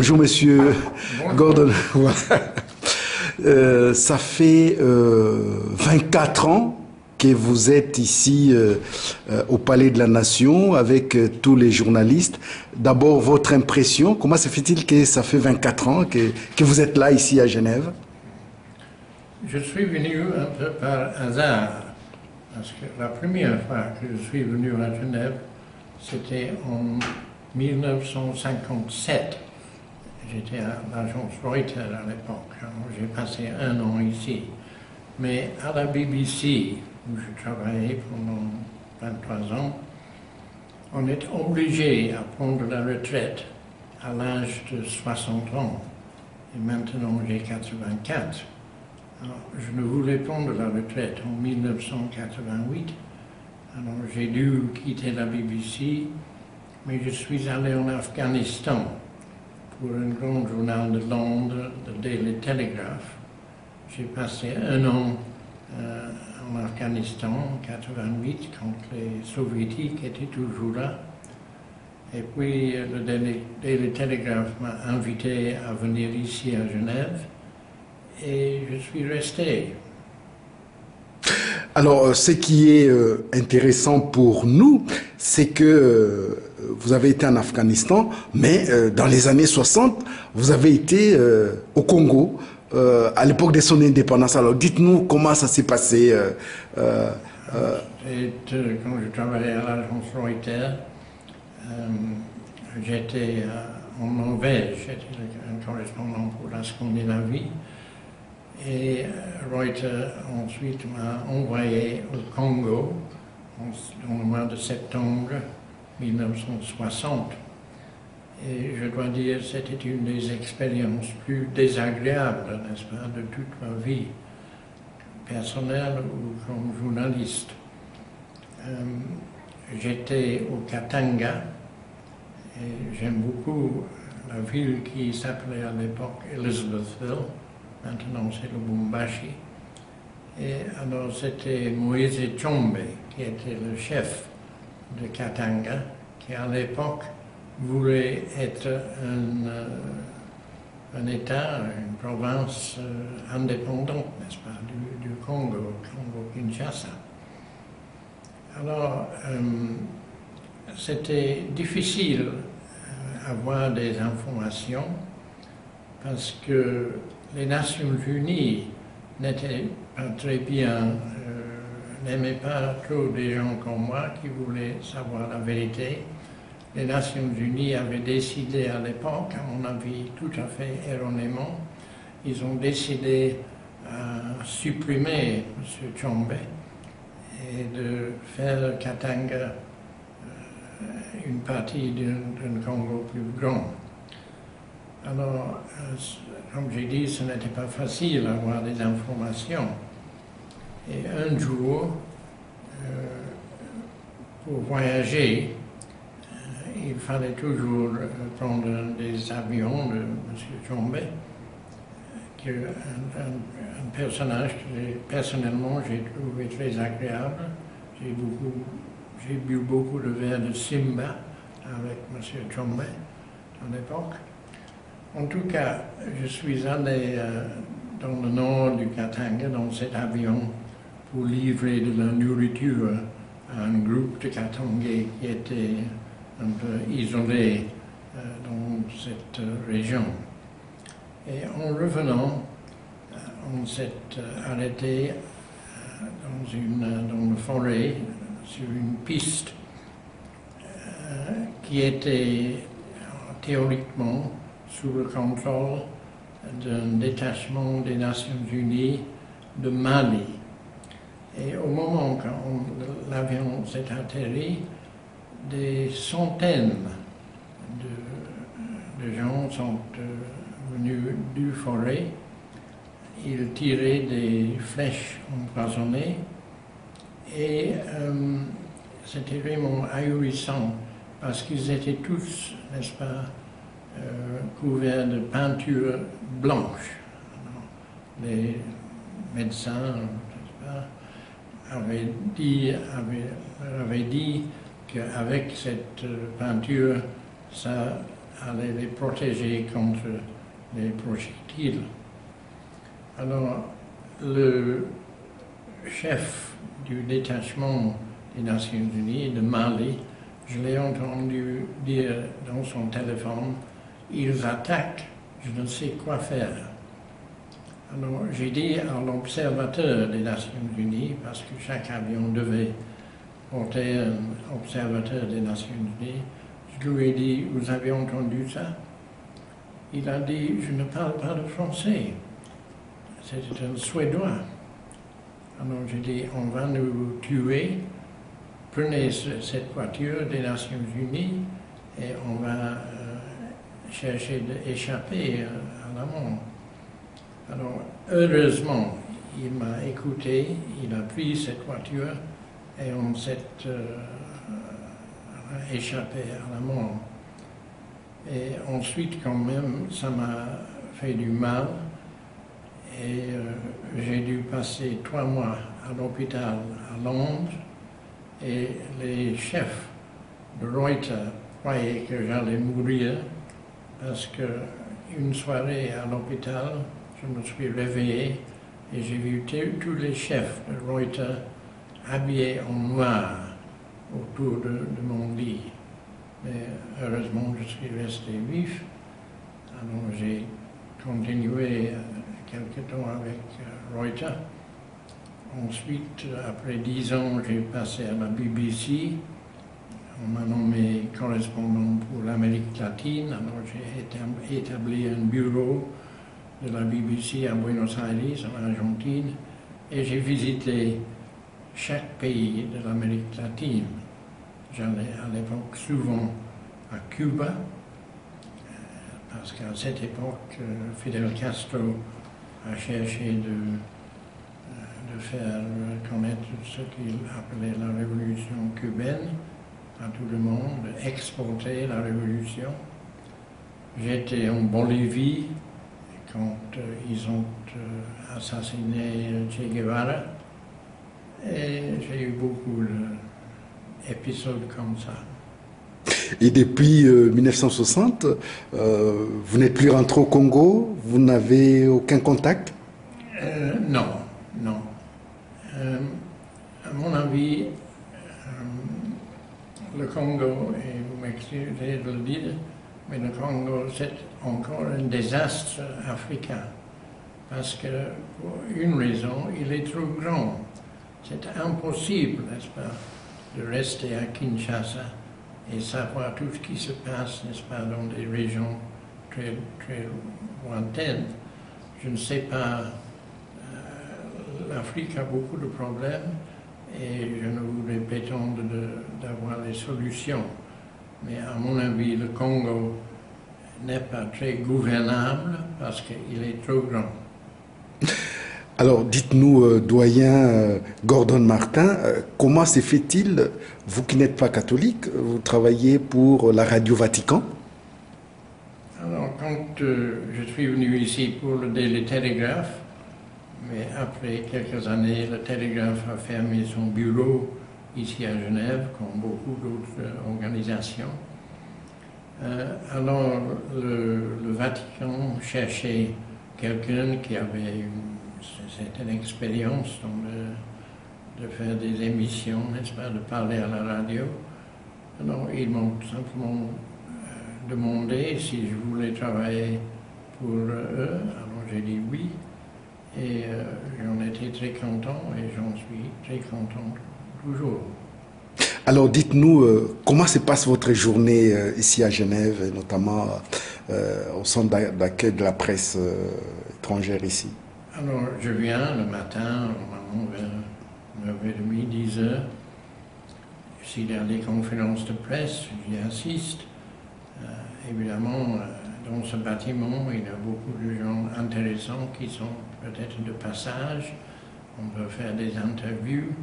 Bonjour Monsieur Gordon. Ça fait 24 ans que vous êtes ici au Palais de la Nation avec tous les journalistes. D'abord, votre impression, comment se fait-il que ça fait 24 ans que vous êtes là ici à Genève? Je suis venu un peu par hasard, parce que la première fois que je suis venu à Genève, c'était en 1957. J'étais à l'agence Reuters à l'époque, j'ai passé un an ici. Mais à la BBC, où je travaillais pendant 23 ans, on est obligé à prendre la retraite à l'âge de 60 ans. Et maintenant j'ai 84. Alors, je ne voulais prendre la retraite en 1988. Alors j'ai dû quitter la BBC, mais je suis allé en Afghanistan pour un grand journal de Londres, le Daily Telegraph. J'ai passé un an en Afghanistan en 88, quand les soviétiques étaient toujours là. Et puis le Daily Telegraph m'a invité à venir ici à Genève et je suis resté. Alors, ce qui est intéressant pour nous, c'est que vous avez été en Afghanistan, mais dans les années 60, vous avez été au Congo, à l'époque de son indépendance. Alors, dites-nous comment ça s'est passé. Quand je travaillais à l'agence Reuters, j'étais en Norvège, j'étais un correspondant pour la Scandinavie. Et Reuters ensuite m'a envoyé au Congo dans le mois de septembre 1960. Et je dois dire que c'était une des expériences plus désagréables, n'est-ce pas, de toute ma vie, personnelle ou comme journaliste. J'étais au Katanga et j'aime beaucoup la ville qui s'appelait à l'époque Elizabethville. Maintenant, c'est le Lubumbashi. Et alors, c'était Moïse Tshombe qui était le chef de Katanga, qui à l'époque voulait être un État, une province indépendante, n'est-ce pas, du Congo, Congo-Kinshasa. Alors, c'était difficile d'avoir des informations parce que les Nations Unies n'étaient pas très bien, n'aimaient pas trop des gens comme moi qui voulaient savoir la vérité. Les Nations Unies avaient décidé à l'époque, à mon avis tout à fait erronément, ils ont décidé à supprimer M. Tshombe et de faire Katanga une partie d'un Congo plus grand. Alors, comme j'ai dit, ce n'était pas facile d'avoir des informations. Et un jour, pour voyager, il fallait toujours prendre des avions de M. Tshombe, un personnage que personnellement j'ai trouvé très agréable. J'ai bu beaucoup de verres de Simba avec M. Tshombe à l'époque. En tout cas, je suis allé dans le nord du Katanga, dans cet avion, pour livrer de la nourriture à un groupe de Katangais qui était un peu isolé dans cette région. Et en revenant, on s'est arrêté dans la forêt, sur une piste qui était théoriquement sous le contrôle d'un détachement des Nations Unies de Mali. Et au moment quand l'avion s'est atterri, des centaines de gens sont venus du forêt. Ils tiraient des flèches empoisonnées et c'était vraiment ahurissant parce qu'ils étaient tous, n'est-ce pas, couverts de peinture blanche. Alors, les médecins avaient dit qu'avec cette peinture, ça allait les protéger contre les projectiles. Alors, le chef du détachement des Nations Unies de Mali, je l'ai entendu dire dans son téléphone, ils attaquent, je ne sais quoi faire. Alors j'ai dit à l'observateur des Nations Unies, parce que chaque avion devait porter un observateur des Nations Unies, je lui ai dit, vous avez entendu ça? Il a dit, je ne parle pas de français. C'était un Suédois. Alors j'ai dit, on va nous tuer, prenez cette voiture des Nations Unies et on va chercher d'échapper à la mort. Alors heureusement, il m'a écouté, il a pris cette voiture et on s'est échappé à la mort. Et ensuite, quand même, ça m'a fait du mal. Et j'ai dû passer 3 mois à l'hôpital à Londres. Et les chefs de Reuters croyaient que j'allais mourir parce qu'une soirée à l'hôpital, je me suis réveillé et j'ai vu tous les chefs de Reuters habillés en noir autour de mon lit. Mais heureusement, je suis resté vif. Alors j'ai continué quelque temps avec Reuters. Ensuite, après 10 ans, j'ai passé à la BBC. On m'a nommé correspondant pour l'Amérique latine. Alors j'ai établi un bureau de la BBC à Buenos Aires, en Argentine. Et j'ai visité chaque pays de l'Amérique latine. J'allais à l'époque souvent à Cuba, parce qu'à cette époque, Fidel Castro a cherché de faire connaître ce qu'il appelait la révolution cubaine à tout le monde, d'exporter la révolution. J'étais en Bolivie quand ils ont assassiné Che Guevara et j'ai eu beaucoup d'épisodes comme ça. Et depuis 1960, vous n'êtes plus rentré au Congo, vous n'avez aucun contact? Non, non. À mon avis, le Congo, et vous m'excusez de le dire, mais le Congo, c'est encore un désastre africain. Parce que, pour une raison, il est trop grand. C'est impossible, n'est-ce pas, de rester à Kinshasa et savoir tout ce qui se passe, n'est-ce pas, dans des régions très, très lointaines. Je ne sais pas, l'Afrique a beaucoup de problèmes et je ne voudrais prétendre d'avoir les solutions. Mais à mon avis, le Congo n'est pas très gouvernable parce qu'il est trop grand. Alors, dites-nous, doyen Gordon Martin, comment se fait-il, vous qui n'êtes pas catholique, vous travaillez pour la Radio Vatican? Alors, quand je suis venu ici pour le Daily Telegraph, mais après quelques années, le Télégraphe a fermé son bureau ici à Genève, comme beaucoup d'autres organisations. Alors, le Vatican cherchait quelqu'un qui avait une certaine expérience de faire des émissions, n'est-ce pas, de parler à la radio. Alors, ils m'ont simplement demandé si je voulais travailler pour eux. Alors, j'ai dit oui. Et j'en étais très content et j'en suis très content toujours. Alors dites-nous, comment se passe votre journée ici à Genève, et notamment au centre d'accueil de la presse étrangère ici? Alors je viens le matin, normalement vers 9h30, 10h. S'il y a des conférences de presse, j'y assiste. Évidemment, dans ce bâtiment, il y a beaucoup de gens intéressants qui sont peut-être de passage. On peut faire des interviews.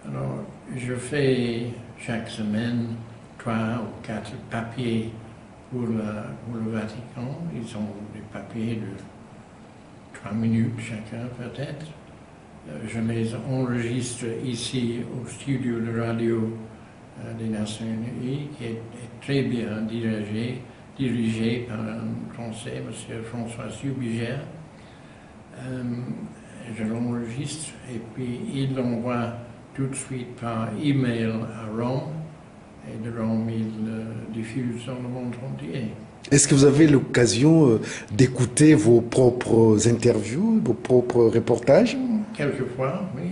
Alors, je fais chaque semaine 3 ou 4 papiers pour le Vatican. Ils ont des papiers de 3 minutes chacun peut-être. Je les enregistre ici au studio de radio des Nations Unies, qui est très bien dirigé dirigé par un Français, M. François Subiger. Je l'enregistre et puis il l'envoie tout de suite par email à Rome. Et de Rome, il diffuse dans le monde entier. Est-ce que vous avez l'occasion d'écouter vos propres interviews, vos propres reportages? Quelquefois, oui.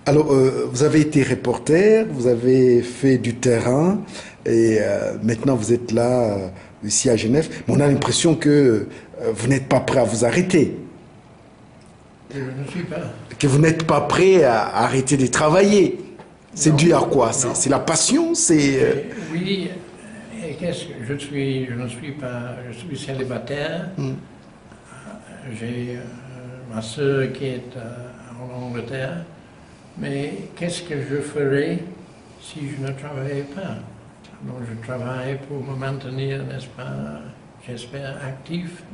Alors, vous avez été reporter, vous avez fait du terrain, et maintenant vous êtes là, ici à Genève. Mais on a l'impression que vous n'êtes pas prêt à vous arrêter. Je ne suis pas. Que vous n'êtes pas prêt à arrêter de travailler. C'est dû à quoi? C'est la passion? Oui, et qu'est-ce que je ne suis pas, je suis célibataire. J'ai ma sœur qui est en Angleterre. Mais qu'est-ce que je ferais si je ne travaillais pas? Donc je travaille pour me maintenir, n'est-ce pas, j'espère, actif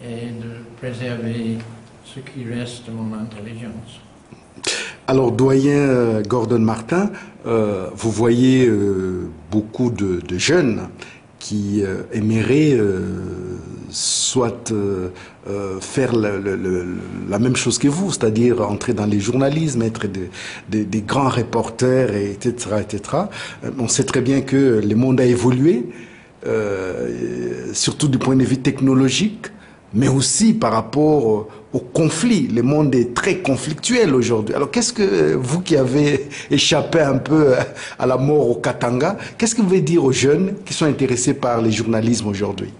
et de préserver ce qui reste de mon intelligence. Alors, doyen Gordon Martin, vous voyez beaucoup de jeunes qui aimeraient soit faire la même chose que vous, c'est-à-dire entrer dans les journalismes, être des grands reporters, etc., etc. On sait très bien que le monde a évolué, surtout du point de vue technologique, mais aussi par rapport au conflit. Le monde est très conflictuel aujourd'hui. Alors qu'est-ce que vous qui avez échappé un peu à la mort au Katanga, qu'est-ce que vous voulez dire aux jeunes qui sont intéressés par les journalismes aujourd'hui?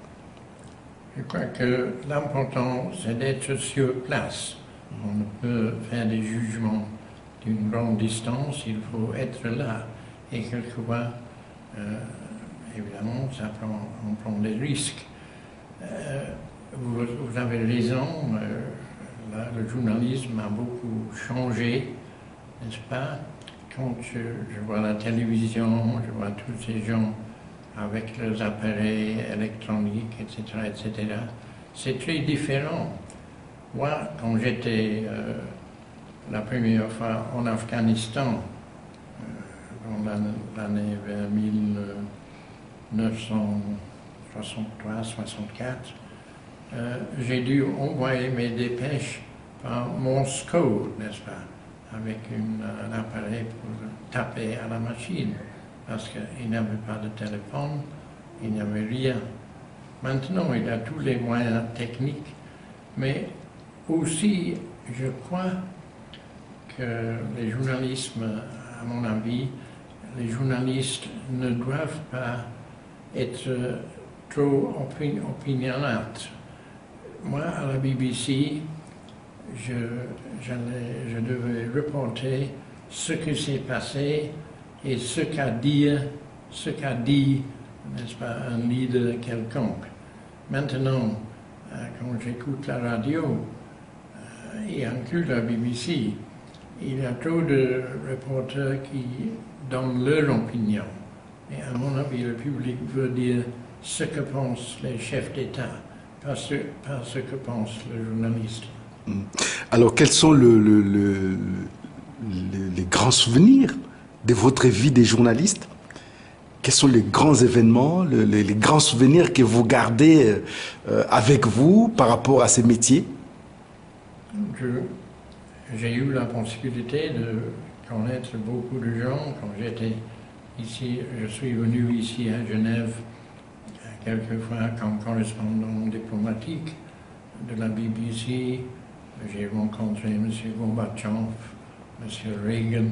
Je crois que l'important, c'est d'être sur place. On ne peut faire des jugements d'une grande distance, il faut être là. Et quelquefois, évidemment, on prend des risques. Vous avez raison, le journalisme a beaucoup changé, n'est-ce pas? Quand je vois la télévision, je vois tous ces gens avec leurs appareils électroniques, etc., c'est très différent. Moi, quand j'étais la première fois en Afghanistan, dans l'année vers 1963-64, j'ai dû envoyer mes dépêches par Morse code, n'est-ce pas, avec un appareil pour taper à la machine, parce qu'il n'y avait pas de téléphone, il n'y avait rien. Maintenant, il a tous les moyens techniques, mais aussi, je crois que les journalistes, à mon avis, les journalistes ne doivent pas être trop opinionnaires. Moi, à la BBC, je devais reporter ce qui s'est passé et ce qu'a dit, n'est-ce pas, un leader quelconque. Maintenant, quand j'écoute la radio, et inclus la BBC, il y a trop de reporters qui donnent leur opinion. Et à mon avis, le public veut dire ce que pensent les chefs d'État, pas ce que pense le journaliste. Alors, quels sont les grands souvenirs de votre vie des journalistes? Quels sont les grands événements, les grands souvenirs que vous gardez avec vous par rapport à ces métiers? J'ai eu la possibilité de connaître beaucoup de gens quand j'étais ici. Je suis venu ici à Genève quelquefois comme correspondant diplomatique de la BBC. J'ai rencontré M. Gorbatchev, M. Reagan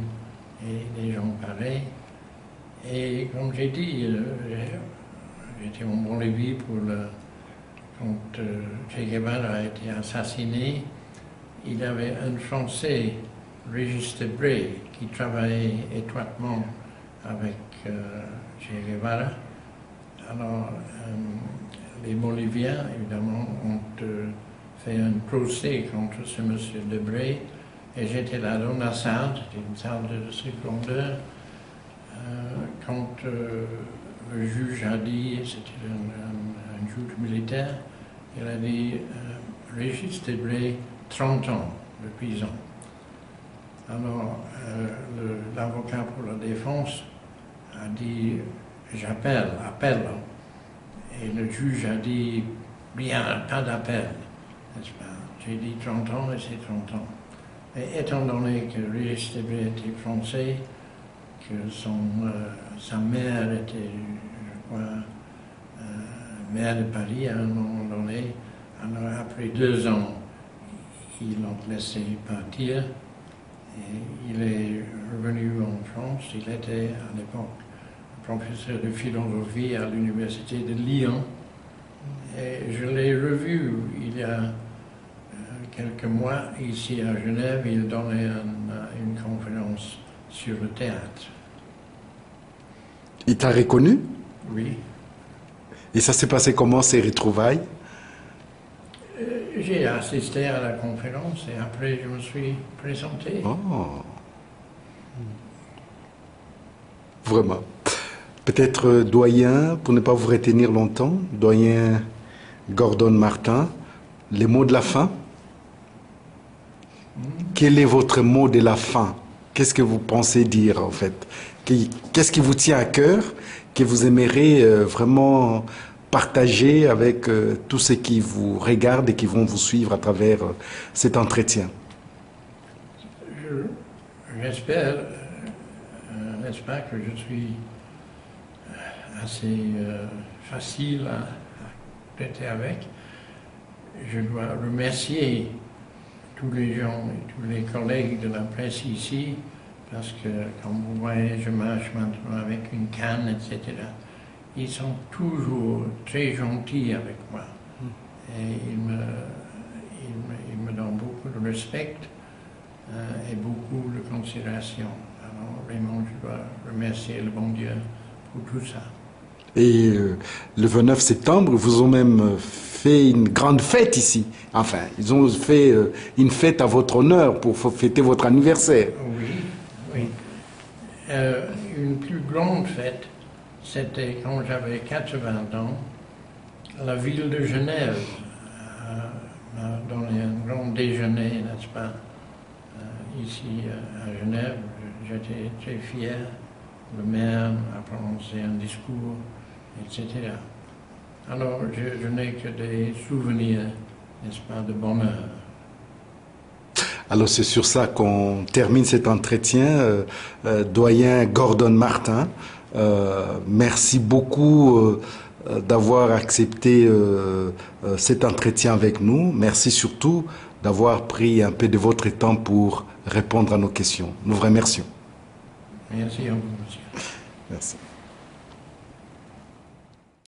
et des gens pareils. Et comme j'ai dit, j'étais en Bolivie quand Che Guevara a été assassiné. Il y avait un Français, Régis Debray, qui travaillait étroitement avec Che Guevara. Alors, les Boliviens, évidemment, ont fait un procès contre ce monsieur Debray. Et j'étais là dans la salle, c'était une salle de secondaire, quand le juge a dit, c'était un juge militaire, il a dit Régis Debray, 30 ans de prison. Alors, l'avocat pour la défense a dit appelle. Et le juge a dit, bien, pas d'appel, n'est-ce pas? J'ai dit 30 ans et c'est 30 ans. Et étant donné que Régis Debray était français, que sa mère était, je crois, maire de Paris à un moment donné, alors après 2 ans, ils l'ont laissé partir et il est revenu en France. Il était à l'époque professeur de philosophie à l'université de Lyon et je l'ai revu il y a quelques mois ici à Genève. Il donnait une conférence sur le théâtre. Il t'a reconnu? Oui. Et ça s'est passé comment, ces retrouvailles? J'ai assisté à la conférence et après je me suis présenté. Oh. Vraiment. Peut-être doyen, pour ne pas vous retenir longtemps, doyen Gordon Martin, les mots de la fin. Quel est votre mot de la fin? Qu'est-ce que vous pensez dire en fait? Qu'est-ce qui vous tient à cœur, que vous aimeriez vraiment partager avec tous ceux qui vous regardent et qui vont vous suivre à travers cet entretien? J'espère, n'est-ce pas, que je suis assez facile à traiter avec. Je dois remercier tous les gens et tous les collègues de la presse ici, parce que, comme vous voyez, je marche maintenant avec une canne, etc. Ils sont toujours très gentils avec moi. Et ils me donnent beaucoup de respect et beaucoup de considération. Alors, vraiment, je dois remercier le bon Dieu pour tout ça. Et le 29 septembre, ils vous ont même fait une grande fête ici. Enfin, ils ont fait une fête à votre honneur pour fêter votre anniversaire. Oui, oui. Une plus grande fête, c'était quand j'avais 80 ans, la ville de Genève m'a donné un grand déjeuner, n'est-ce pas, ici à Genève. J'étais très fier. Le maire a prononcé un discours, etc. Alors, je n'ai que des souvenirs, n'est-ce pas, de bonheur. Alors c'est sur ça qu'on termine cet entretien. Doyen Gordon Martin, merci beaucoup d'avoir accepté cet entretien avec nous. Merci surtout d'avoir pris un peu de votre temps pour répondre à nos questions. Nous vous remercions. Merci à vous, monsieur. Merci.